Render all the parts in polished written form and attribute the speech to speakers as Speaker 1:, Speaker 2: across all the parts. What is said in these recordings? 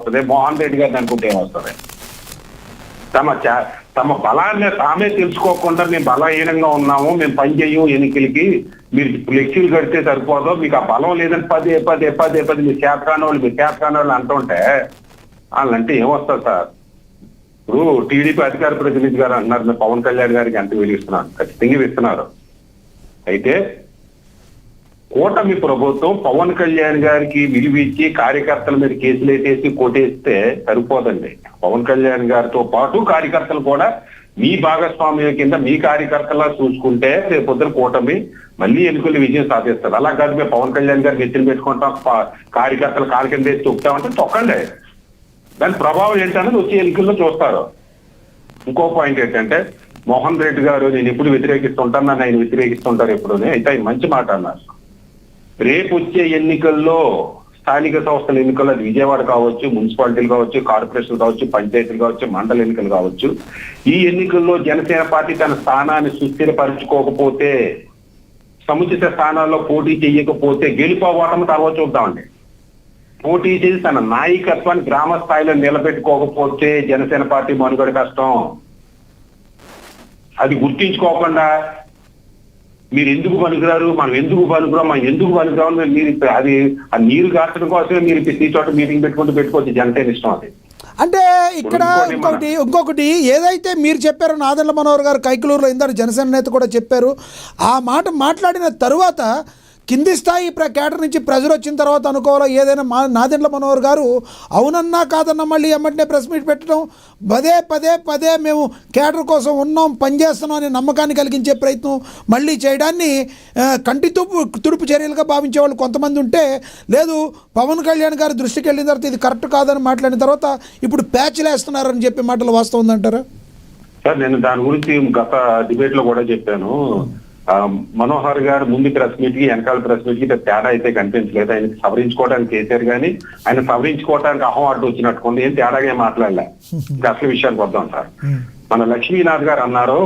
Speaker 1: వస్తుంది, మోహన్ రెడ్డి గారిని అనుకుంటే ఏమొస్తుంది? తమ బలాన్ని తామే తెలుసుకోకుండా మేము బలహీనంగా ఉన్నాము, మేము పని చెయ్యం ఎన్నికలకి, మీరు ఫ్లెక్సీలు కడితే సరిపోదు, మీకు ఆ బలం లేదని పదే పదే పదే పదే మీరు చేతకాని వాళ్ళు అంటుంటే వాళ్ళంటే ఏమొస్తారు సార్? ఇప్పుడు టీడీపీ అధికార ప్రతినిధి గారు అంటున్నారు మీరు పవన్ కళ్యాణ్ గారికి ఎంత విలువిస్తున్నారు, ఖచ్చితంగా ఇస్తున్నారు. అయితే కూటమి ప్రభుత్వం పవన్ కళ్యాణ్ గారికి విలువిచ్చి కార్యకర్తల మీద కేసులు వేసేసి కొట్టేస్తే సరిపోదండి. పవన్ కళ్యాణ్ గారితో పాటు కార్యకర్తలు కూడా మీ భాగస్వామ్యం కింద మీ కార్యకర్తలా చూసుకుంటే రేపొద్దున కూటమి మళ్ళీ ఎన్నికలు విజయం సాధిస్తారు. అలా కాదు మేము పవన్ కళ్యాణ్ గారికి ఎత్తులు పెట్టుకుంటాం, కార్యకర్తలు కాలు కింద వేసి తొక్కుతామంటే తొక్కండి. దాని ప్రభావం ఏంటనేది వచ్చే ఎన్నికల్లో చూస్తారు. ఇంకో పాయింట్ ఏంటంటే మోహన్ రెడ్డి గారు నేను ఎప్పుడు వ్యతిరేకిస్తుంటాను, ఆయన వ్యతిరేకిస్తుంటారు ఎప్పుడు, అయితే మంచి మాట అన్నారు. రేపు వచ్చే ఎన్నికల్లో స్థానిక సంస్థల ఎన్నికల్లో అది విజయవాడ కావచ్చు, మున్సిపాలిటీలు కావచ్చు, కార్పొరేషన్ కావచ్చు, పంచాయతీలు కావచ్చు, మండల ఎన్నికలు కావచ్చు, ఈ ఎన్నికల్లో జనసేన పార్టీ తన స్థానాన్ని సుస్థిరపరచుకోకపోతే, సముచిత స్థానాల్లో పోటీ చేయకపోతే గెలుపోవటం తర్వాత చూద్దామండి. పోటీ చేసి తన నాయకత్వాన్ని గ్రామ స్థాయిలో నిలబెట్టుకోకపోతే జనసేన పార్టీ మనుగడ కష్టం. అది గుర్తించుకోకుండా మీరు ఎందుకు పనికిరారు, మనం ఎందుకు పనికిరాం మీరు అది ఆ నీరు గార్చడం కోసమే మీరు ప్రతి చోట మీటింగ్ పెట్టుకోవచ్చు. జనసేన ఇష్టం అది.
Speaker 2: అంటే ఇక్కడ ఇంకొకటి ఏదైతే మీరు చెప్పారో నాదెండ్ల మనోహర్ గారు కైకలూరులో ఇందాక జనసేన నేత కూడా చెప్పారు, ఆ మాట మాట్లాడిన తరువాత కింది స్థాయి కేటర్ నుంచి ప్రెజర్ వచ్చిన తర్వాత అనుకోవాలో ఏదైనా నాదెండ్ల మనోహర్ గారు అవునన్నా కాదన్నా మళ్ళీ ఎమ్మటనే ప్రెస్ మీట్ పెట్టడం, పదే మేము కేటర్ కోసం ఉన్నాం, పనిచేస్తున్నాం అనే నమ్మకాన్ని కలిగించే ప్రయత్నం మళ్ళీ చేయడాన్ని కంటి తుడుపు చర్యలుగా భావించే వాళ్ళు కొంతమంది ఉంటే, లేదు పవన్ కళ్యాణ్ గారి దృష్టికి వెళ్ళిన తర్వాత ఇది కరెక్ట్ కాదని మాట్లాడిన తర్వాత ఇప్పుడు ప్యాచ్లు వేస్తున్నారని చెప్పే మాటలు వాస్తవం ఉందంటారా?
Speaker 1: సార్ నేను దాని గురించి గత డిబేట్ లో కూడా చెప్పాను. మనోహర్ గారు ముందు ప్రెస్ మీట్ కి వెనకాల ప్రెస్ మీట్ కి తేడా అయితే కనిపించలేదు. ఆయన సవరించుకోవడానికి చేశారు కానీ ఆయన సవరించుకోవడానికి అహం అడ్డు వచ్చినట్టుకుంది, ఏం తేడాగా మాట్లాడలే. అసలు విషయానికి వద్దాం సార్. మన లక్ష్మీనాథ్ గారు అన్నారు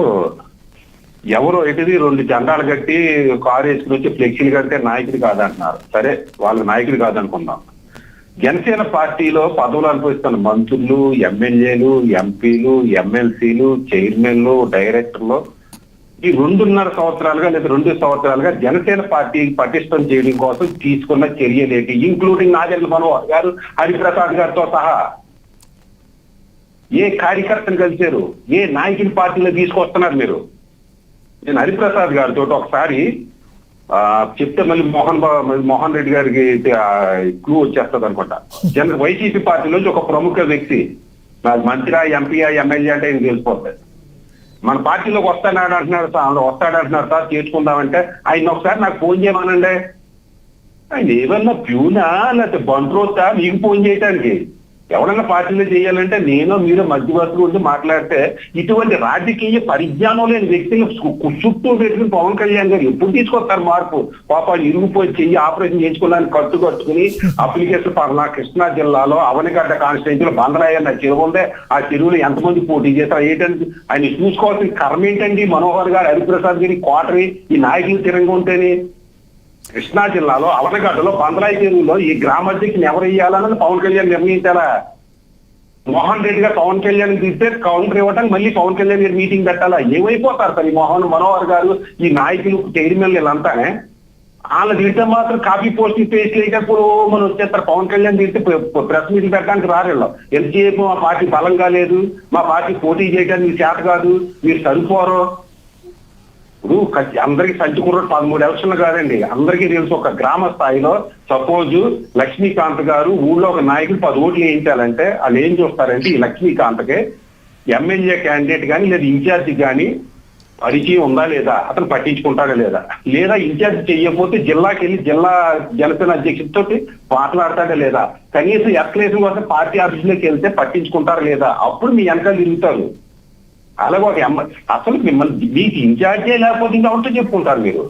Speaker 1: ఎవరో ఎటుది 2 జెండాలు కట్టి కారు వేసుకుని వచ్చి ఫ్లెక్సీలు కడితే నాయకుడు కాదంటున్నారు. సరే వాళ్ళు నాయకుడు కాదనుకుందాం. జనసేన పార్టీలో పదవులు అనుభవిస్తున్న మంత్రులు, ఎమ్మెల్యేలు, ఎంపీలు, ఎమ్మెల్సీలు, చైర్మన్లు, డైరెక్టర్లు ఈ 2.5 సంవత్సరాలుగా లేదా 2 సంవత్సరాలుగా జనసేన పార్టీ పటిష్టం చేయడం కోసం తీసుకున్న చర్యలేటి, ఇంక్లూడింగ్ నాదెండ్ల మనోహర్ గారు, హరిప్రసాద్ గారితో సహా ఏ కార్యకర్తను కలిశారు, ఏ నాయకుని పార్టీలో తీసుకొస్తున్నారు మీరు? నేను హరిప్రసాద్ గారితో ఒకసారి చెప్తే మళ్ళీ మోహన్ రెడ్డి గారికి క్లూ వచ్చేస్తుంది అనుకుంటా. వైసీపీ పార్టీలోంచి ఒక ప్రముఖ వ్యక్తి మంత్రి, ఎంపీ, ఎమ్మెల్యే అంటే ఆయన తెలిసిపోతుంది. మన పార్టీలోకి వస్తాడంటున్నారు సార్ చేర్చుకుందామంటే ఆయన ఒకసారి నాకు ఫోన్ చేయమనండి. ఆయన ఏమన్నా ప్యూనా లేకపోతే బంట్రోతా మీకు ఫోన్ చేయడానికి? ఎవరన్నా పార్టీలో చేయాలంటే నేను మీరు మధ్యవర్తులు ఉండి మాట్లాడితే ఇటువంటి రాజకీయ పరిజ్ఞానం లేని వ్యక్తులు చుట్టూ పెట్టుకుని పవన్ కళ్యాణ్ గారు ఎప్పుడు తీసుకొస్తారు మార్పు? పాపాలు ఇరుగుపోయి చెయ్యి ఆపరేషన్ చేయించుకోవడానికి కట్టుకుని అప్లికేషన్ పర్లా కృష్ణా జిల్లాలో అవనిగడ్డ కాన్స్టిట్యూన్సీలో బందరాయన్న చెరువు ఉందే, ఆ చెరువులో ఎంతమంది పోటీ చేస్తారు ఏంటంటే ఆయన చూసుకోవాల్సిన కర్మ ఏంటండి? మనోహర్ గారు, హరిప్రసాద్ గారి కోటరి ఈ నాయకులు తిరంగా ఉంటేనే కృష్ణా జిల్లాలో అవనగడ్డలో బందరాయి చెరువులో ఈ గ్రామాధ్యక్షుని ఎవరు వేయాలన్నది పవన్ కళ్యాణ్ నిర్ణయించాలా? మోహన్ రెడ్డి గారు పవన్ కళ్యాణ్ తీస్తే కౌంటర్ ఇవ్వడానికి మళ్ళీ పవన్ కళ్యాణ్ గారు మీటింగ్ పెట్టాలా? ఏమైపోతారు సార్ ఈ మనోహర్ గారు, ఈ నాయకులు, చైర్మన్లు వీళ్ళంతానే? వాళ్ళ తింటే మాత్రం కాపీ పోస్టింగ్ పేస్ట్ లేకపోతే మనం వచ్చేస్తారు. పవన్ కళ్యాణ్ తింటే ప్రెస్ మీట్లు పెట్టడానికి రారేళ్ళు. ఎంతసేపు మా పార్టీ బలంగా లేదు, మా పార్టీ పోటీ చేయడానికి మీరు చేత కాదు, మీరు సరిపోరు. ఇప్పుడు అందరికి సంచుకున్న 13 ఎలక్షన్లు కాదండి, అందరికీ తెలుసు. ఒక గ్రామ స్థాయిలో సపోజ్ లక్ష్మీకాంత్ గారు ఊళ్ళో ఒక నాయకుడు 10 ఓట్లు వేయించాలంటే వాళ్ళు ఏం చూస్తారంటే ఈ లక్ష్మీకాంత్కే ఎమ్మెల్యే క్యాండిడేట్ కానీ లేదా ఇన్ఛార్జి కానీ పరిచయం ఉందా లేదా, అతను పట్టించుకుంటాడా లేదా ఇన్ఛార్జ్ చెయ్యకపోతే జిల్లాకి వెళ్ళి జిల్లా జనసేన అధ్యక్షుడితో మాట్లాడతాడా లేదా, కనీసం ఎస్కలేషన్ కోసం పార్టీ ఆఫీసులోకి వెళ్తే పట్టించుకుంటారా లేదా, అప్పుడు మీ వెనకాల తిరుగుతారు. అలాగే ఒక అసలు మిమ్మల్ని మీకు ఇన్ఛార్జే లేకపోతే ఇంకా ఉంటూ చెప్పుకుంటారు మీరు.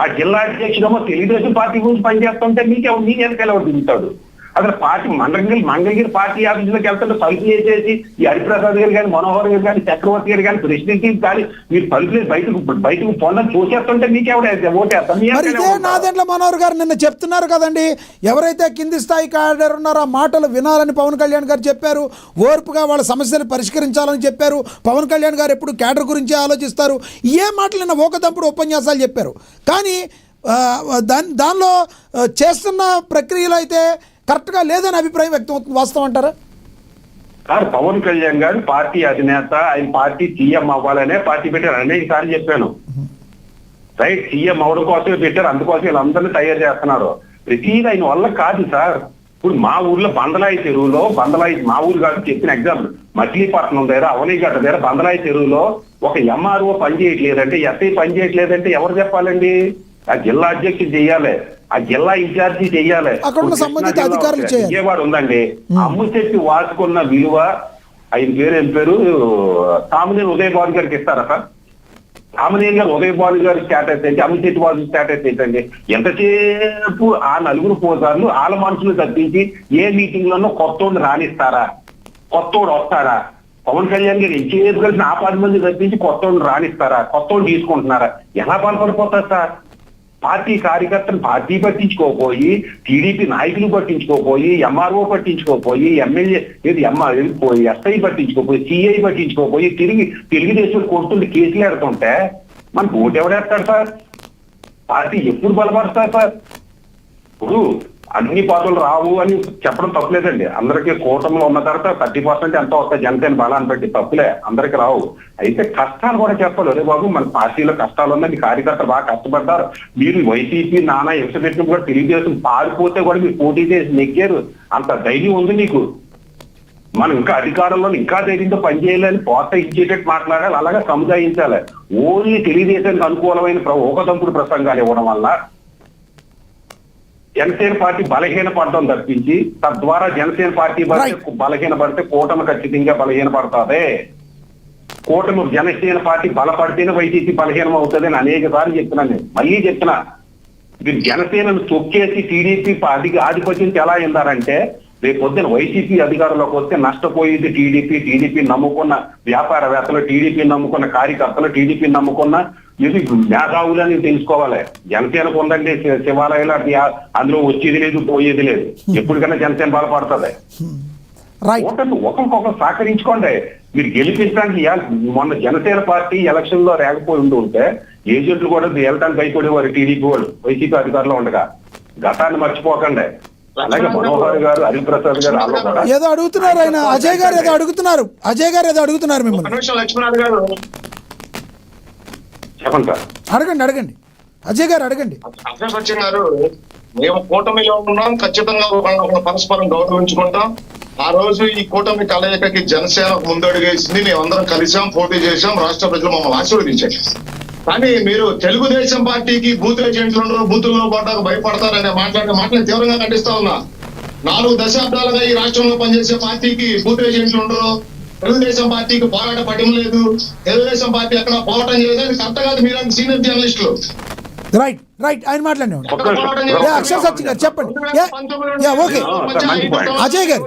Speaker 1: ఆ జిల్లా అధ్యక్షుడేమో తెలుగుదేశం పార్టీ గురించి పనిచేస్తుంటే మీకు వెనకాల ఎవరు దిగుతాడు? అసలు పార్టీ మంగళగిరి పార్టీ ఆఫీసులోకి వెళ్తుంటే తలుపులు వేసేసి ఈ హరిప్రసాద్ గారు కానీ మనోహర్ గారు కానీ చక్రవర్తి గారు కానీ ప్రెసిడెంట్ కానీ మీరు తలుపులు బయటకు పొందని చూసేస్తుంటే మీకెవడ ఓటేస్తాం.
Speaker 2: మరి ఇదే నాదెండ్ల మనోహర్ గారు నిన్న చెప్తున్నారు కదండి, ఎవరైతే కింది స్థాయి క్యాడర్ ఉన్నారో ఆ మాటలు వినాలని పవన్ కళ్యాణ్ గారు చెప్పారు, ఓర్పుగా వాళ్ళ సమస్యలు పరిష్కరించాలని చెప్పారు. పవన్ కళ్యాణ్ గారు ఎప్పుడు క్యాడర్ గురించి ఆలోచిస్తారు. ఏ మాటలు నిన్న ఓకదంపుడు ఉపన్యాసాలు చెప్పారు. కానీ దానిలో చేస్తున్న ప్రక్రియలో అయితే కరెక్ట్గా లేదని అభిప్రాయం వ్యక్తం అవుతుంది. వాస్తవం అంటారా?
Speaker 1: సార్, పవన్ కళ్యాణ్ గారు పార్టీ అధినేత, ఆయన పార్టీ సీఎం అవ్వాలనే పార్టీ పెట్టారు. అనేక సార్లు చెప్పాను. రైట్, సీఎం అవడం కోసమే పెట్టారు. అందుకోసం వీళ్ళందరినీ తయారు చేస్తున్నారు. ప్రతిదీ ఆయన వల్ల కాదు సార్. ఇప్పుడు మా ఊర్లో బందలాయి చెరువులో మా ఊరు కాదు, చెప్పిన ఎగ్జాంపుల్ మచిలీపట్నం దగ్గర అవనీగడ్డ దగ్గర బందలాయి చెరువులో ఒక ఎంఆర్ఓ పనిచేయట్లేదంటే, ఎస్ఐ పనిచేయట్లేదంటే ఎవరు చెప్పాలండి? ఆ జిల్లా అధ్యక్షుడు చెయ్యాలి, ఆ జిల్లా ఇన్ఛార్జి చెయ్యాలి. విజయవాడ ఉందండి, అమ్ముచెట్టు వాసుకున్న విలువ ఆయన ఏం పేరు కామినేని ఉదయ్ బాబు గారికి ఇస్తారా సార్? కామినేని గారు ఉదయ్ బాబు గారు స్టేటస్ ఏంటి, అమ్ముచెట్టు బాబు స్టేటస్ ఏంటండి? ఎంతసేపు ఆ నలుగురు పోసార్లు ఆల మనుషులు తప్పించి ఏ మీటింగ్ లోనో కొత్తోడు రాణిస్తారా? కొత్తోడు వస్తారా? పవన్ కళ్యాణ్ గారు ఎంచేపు కలిసి ఆ 10 మంది తప్పించి కొత్తోడు రాణిస్తారా? కొత్తోడు తీసుకుంటున్నారా? ఎలా బలపడిపోతారు సార్? పార్టీ కార్యకర్తలు పార్టీ పట్టించుకోపోయి, టీడీపీ నాయకులు పట్టించుకోపోయి, ఎంఆర్ఓ పట్టించుకోపోయి, ఎమ్మెల్యే ఎస్ఐ పట్టించుకోపోయి, సిఐ పట్టించుకోపోయి తిరిగి తెలుగుదేశం కొడుతుంటే కేసులు ఎడుతుంటే మనకు ఓటు ఎవడేస్తాడు సార్? పార్టీ ఎప్పుడు బలపడతారు సార్? ఇప్పుడు అన్ని పదవులు రావు అని చెప్పడం తప్పులేదండి. అందరికీ కూటమిలో ఉన్న తర్వాత 30% ఎంత వస్తాయి జనసేన బలాన్ని బట్టి, తప్పులే, అందరికి రావు. అయితే కష్టాలు కూడా చెప్పాలి. అరే బాబు, మన పార్టీలో కష్టాలు ఉన్నాయి, కార్యకర్తలు బాగా కష్టపడ్డారు, మీరు వైసీపీ నానా హింస పెట్టిన కూడా తెలుగుదేశం పారిపోతే కూడా మీరు పోటీ చేసి నెగ్గారు, అంత ధైర్యం ఉంది మీకు. మనం ఇంకా అధికారంలో ఇంకా ధైర్యంతో పనిచేయాలని ప్రోత్సహించేటట్టు మాట్లాడాలి, అలాగే సముదాయించాలి. ఓన్లీ తెలుగుదేశానికి అనుకూలమైన ఊకదంపుడు ప్రసంగాలు ఇవ్వడం వల్ల జనసేన పార్టీ బలహీన పడడం తప్పించి, తద్వారా జనసేన పార్టీ బలహీన పడితే కూటమి ఖచ్చితంగా బలహీన పడుతుంది. కూటమి జనసేన పార్టీ బలపడితేనే వైసీపీ బలహీనం అవుతుంది అని అనేక సార్లు చెప్తున్నాను. నేను మళ్ళీ చెప్తున్నా, మీరు జనసేనను తొక్కేసి టీడీపీ ఆధిపత్యం ఎలా అయిందారంటే, రేపు పొద్దున వైసీపీ అధికారంలోకి వస్తే నష్టపోయేది టీడీపీ నమ్ముకున్న వ్యాపారవేత్తలు, టీడీపీ నమ్ముకున్న కార్యకర్తలు, టీడీపీ నమ్ముకున్న ఇది మేధావులని తెలుసుకోవాలి. జనసేనకు ఉందండి శివాలయాలు, అందులో వచ్చేది లేదు, పోయేది లేదు. ఎప్పటికైనా జనసేన బలపడుతుంది. ఒకరికొకరు సహకరించుకోండి. మీరు గెలిపించడానికి మొన్న జనసేన పార్టీ ఎలక్షన్ లో రాకపోయి ఉంటే ఏజెంట్లు కూడా వెళ్ళడానికి భయపడేవారు టీడీపీ వాళ్ళు, వైసీపీ అధికారంలో ఉండగా. గతాన్ని మర్చిపోకండి. అలాగే మనోహర్ గారు, హరిప్రసాద్ గారు
Speaker 2: ఏదో అడుగుతున్నారు. ఆయన అజయ్ గారు ఏదో అడుగుతున్నారు మిమ్మల్ని.
Speaker 3: లక్ష్మణ్ గారు
Speaker 1: చెప్పండి సార్.
Speaker 2: అడగండి అజయ్ గారు అడగండి.
Speaker 3: అజయ్ సచిన్ గారు, మేము కూటమిలో ఉన్నాం, ఖచ్చితంగా పరస్పరం గౌరవించుకుంటాం. ఆ రోజు ఈ కూటమి కలయికకి జనసేన ముందడుగేసింది, మేమందరం కలిసాం, పోటీ చేశాం, రాష్ట్ర ప్రజలు మమ్మల్ని ఆశీర్వదించారు. కానీ మీరు తెలుగుదేశం పార్టీకి బూత్ ఏజెంట్లు ఉండరు, బూతుల్లో పడ్డారు, భయపడతారనే మాటలు తీవ్రంగా ఖండిస్తా ఉన్నా. 4 దశాబ్దాలుగా ఈ రాష్ట్రంలో పనిచేసే పార్టీకి బూత్ ఏజెంట్లు ఉండరు, తెలుగుదేశం పార్టీకి పోరాట పటిమ లేదు, తెలుగుదేశం పార్టీ ఎక్కడ పోరాటం చేయలేదు. అది కరెక్ట్ కాదు. మీరు సీనియర్ జర్నలిస్టులు.
Speaker 2: రైట్ ఆయన మాట్లాడినాడు. అక్షర్ సత్య గారు చెప్పండి. ఓకే అజయ్ గారు,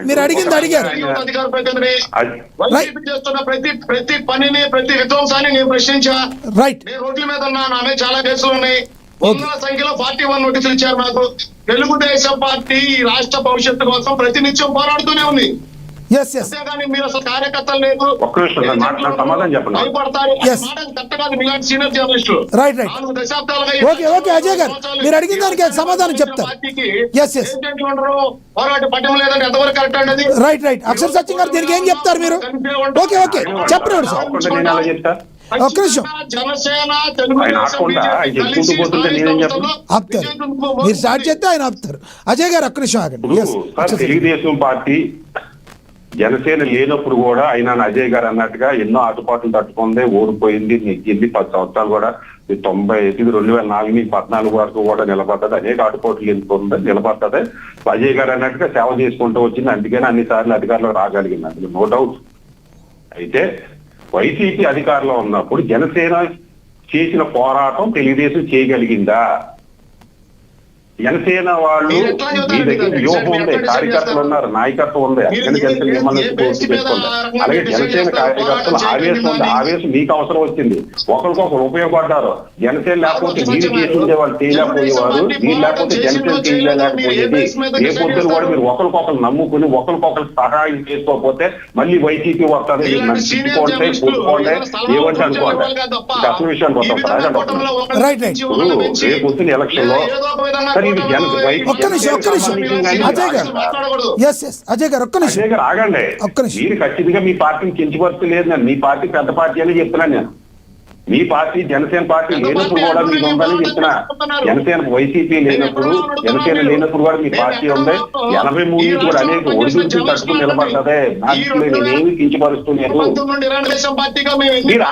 Speaker 2: మీరు అడిగింది అడిగారు.
Speaker 3: చేస్తున్న ప్రతి పనిని, ప్రతి విధ్వంసాన్ని నేను ప్రశ్నించా.
Speaker 2: రైట్,
Speaker 3: నేను రోడ్ల మీద ఉన్నా, నా మీద చాలా కేసులు ఉన్నాయి. 100ల సంఖ్యలో 41 నోటీసులు ఇచ్చారు నాకు. తెలుగుదేశం పార్టీ ఈ రాష్ట్ర భవిష్యత్తు కోసం ప్రతినిత్యం పోరాడుతూనే ఉంది. మీరు అసలు కార్యకర్తలు లేదు,
Speaker 1: సమాధానం చెప్పండి.
Speaker 2: ఓకే అజయ్ గారు, మీరు అడిగిన దానికి సమాధానం చెప్తారు.
Speaker 3: పోరాట పట్టం లేదని ఎంతవరకు కరెక్ట్ అండి?
Speaker 2: రైట్ అక్షర్ సత్యం గారు దీనికి ఏం చెప్తారు మీరు? ఓకే చెప్పండి సార్, ఒక్క నిమిషం.
Speaker 3: జనసేన, తెలుగుదేశం,
Speaker 2: ఆపుతారు, మీరు స్టార్ట్ చేస్తే ఆయన ఆపుతారు. అజయ్ గారు ఒక్క నిమిషం ఆగండి.
Speaker 1: తెలుగుదేశం పార్టీ జనసేన లేనప్పుడు కూడా ఆయన అజయ్ గారు అన్నట్టుగా ఎన్నో ఆటుపాట్లు తట్టుకుంది, ఓడిపోయింది, నెగ్గింది. 10 సంవత్సరాలు కూడా 95, 2004, 14 వరకు కూడా నిలబడ్డది. అనేక ఆటుపోట్లు ఎందుకుంది, నిలబడ్డది. అజయ్ గారు అన్నట్టుగా సేవ చేసుకుంటూ వచ్చింది. అందుకని అన్ని సార్లు అధికారంలో రాగలిగింది, అందులో నో డౌట్. అయితే వైసీపీ అధికారంలో ఉన్నప్పుడు జనసేన చేసిన పోరాటం తెలుగుదేశం చేయగలిగిందా? జనసేన వాళ్ళు
Speaker 3: మీరు ఎట్లా చెబుతారు
Speaker 1: మీ దగ్గర
Speaker 3: మీరు?
Speaker 1: వ్యూహం
Speaker 3: మీరు
Speaker 1: ఉంది,
Speaker 3: ఎట్లా
Speaker 1: కార్యకర్తలు
Speaker 3: చేస్తారు?
Speaker 1: ఉన్నారు, నాయకత్వం ఉంది,
Speaker 3: మీరు
Speaker 1: అందుకని జనసేన మిమ్మల్ని
Speaker 3: ఏ
Speaker 1: పూర్తి
Speaker 3: బేస్ మీద
Speaker 1: చేసుకోండి.
Speaker 3: ఆ రకంగా
Speaker 1: అలాగే
Speaker 3: డిసైడ్
Speaker 1: జనసేన
Speaker 3: చేస్తారు?
Speaker 1: కార్యకర్తలు
Speaker 3: పోరాటం
Speaker 1: ఆవేశం ఉంది,
Speaker 3: చేయండి.
Speaker 1: ఆవేశం మీకు అవసరం వచ్చింది, ఒకరికొకరు ఉపయోగపడ్డారు. జనసేన లేకపోతే మీరు చేసిందే వాళ్ళు చేయలేకపోయేవారు, మీరు లేకపోతే జనసేన చేయలేకపోయేది. ఏ పొద్దున కూడా మీరు ఒకరికొకరు నమ్ముకుని ఒకరికొకరు సహాయం చేసుకోకపోతే మళ్ళీ వైసీపీ వస్తుంది. మీరు నన్ను తిట్టుకోండి, కొట్టుకోండి, ఏమంటే అనుకోండి. ఇంకా అసలు విషయానికి వస్తాం సార్.
Speaker 2: Right, right.
Speaker 1: రేపు వచ్చిన ఎలక్షన్ లో సార్ ఇది
Speaker 2: ఒక్క నిమిషం అజయ్ గారు, ఎస్ ఎస్ అజయ్ గారు ఒక్క నిమిషం
Speaker 1: అజయ్ గారు ఆగండి.
Speaker 2: ఒక్క నిమిషం.
Speaker 1: మీరు ఖచ్చితంగా మీ పార్టీని కించపరచలేదు నేను. మీ పార్టీ పెద్ద పార్టీ అని చెప్తున్నాను నేను. మీ పార్టీ జనసేన పార్టీ లేనప్పుడు కూడా మీకు ఉందని చెప్తున్నా. జనసేన వైసీపీ లేనప్పుడు, జనసేన లేనప్పుడు కూడా మీ పార్టీ ఉంది. 83 నుంచి కూడా అనేక ఒడిదుడుకులు తట్టుకుని నిలబడ్డదే. నేనేమి కించపరుస్తూ లేదు.
Speaker 3: పార్టీగా మేము
Speaker 1: మీరు